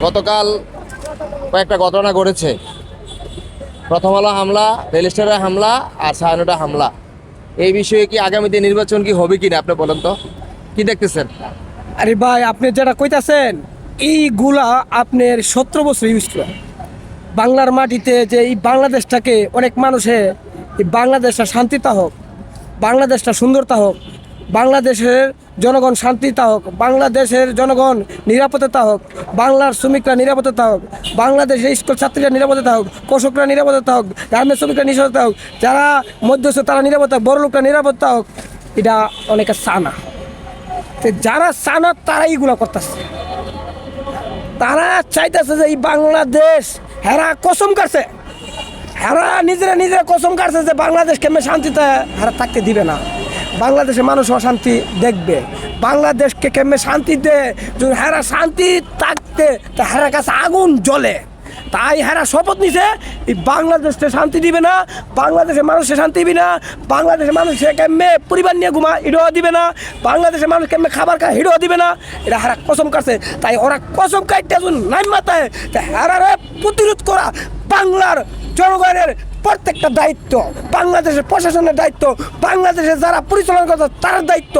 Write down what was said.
গতকাল কয়েকটা ঘটনা ঘটেছে। প্রথম হলো হামলা, রেল স্টেশনে হামলা আর ছায়ানটা হামলা। এই বিষয়ে কি আগামীতে নির্বাচন কি হবে কিনা আপনি বলেন তো, কি দেখতেছেন? আরে ভাই, আপনি যেটা কইতাছেন এইগুলা আপনার 17 বছর ইউজ করে বাংলার মাটিতে, যে এই বাংলাদেশটাকে অনেক মানুষে এই বাংলাদেশটা শান্তিতা হোক, বাংলাদেশটা সুন্দরতা হোক, বাংলাদেশের জনগণ শান্তিতা হোক, বাংলাদেশের জনগণ নিরাপত্তা হোক, বাংলার শ্রমিকরা নিরাপত্তা হোক, বাংলাদেশের স্কুল ছাত্রীরা নিরাপত্তা হোক, কৃষকরা নিরাপত্তা হোক, গার্মেন্টস শ্রমিকরা নিরাপত্তা হোক, যারা মধ্যস্থ তারা নিরাপত্তা হোক, বড় লোকরা নিরাপত্তা হোক। এটা অনেকে চানা, যারা চানা তারা এইগুলো করতেছে। তারা চাইতেছে যে এই বাংলাদেশ হেরা কসম কাটছে, হেরা নিজেরা কসম কাটছে যে বাংলাদেশ কেমন শান্তিতে হেরা থাকতে দিবে না, বাংলাদেশের মানুষ অশান্তি দেখবে, বাংলাদেশকে কেমন শান্তি দে, যদি হেরা শান্তি থাকতে তা হেরার কাছে আগুন জ্বলে। তাই হেরা শপথ নিছে এই বাংলাদেশকে শান্তি দিবে না, বাংলাদেশের মানুষকে শান্তি দিবে না, বাংলাদেশের মানুষকে কেমনে পরিবার নিয়ে ঘুমা এটাও দিবে না, বাংলাদেশের মানুষ কেমনে খাবার খায় এটাও দিবে না। এটা হেরা কসম কাটছে। তাই ওরা কসম কাটতে নাই মাথায় হেরারে প্রতিরোধ করা বাংলার জনগণের প্রত্যেকটা দায়িত্ব, বাংলাদেশের প্রশাসনের দায়িত্ব, বাংলাদেশের যারা পরিচালনা করছে তার দায়িত্ব।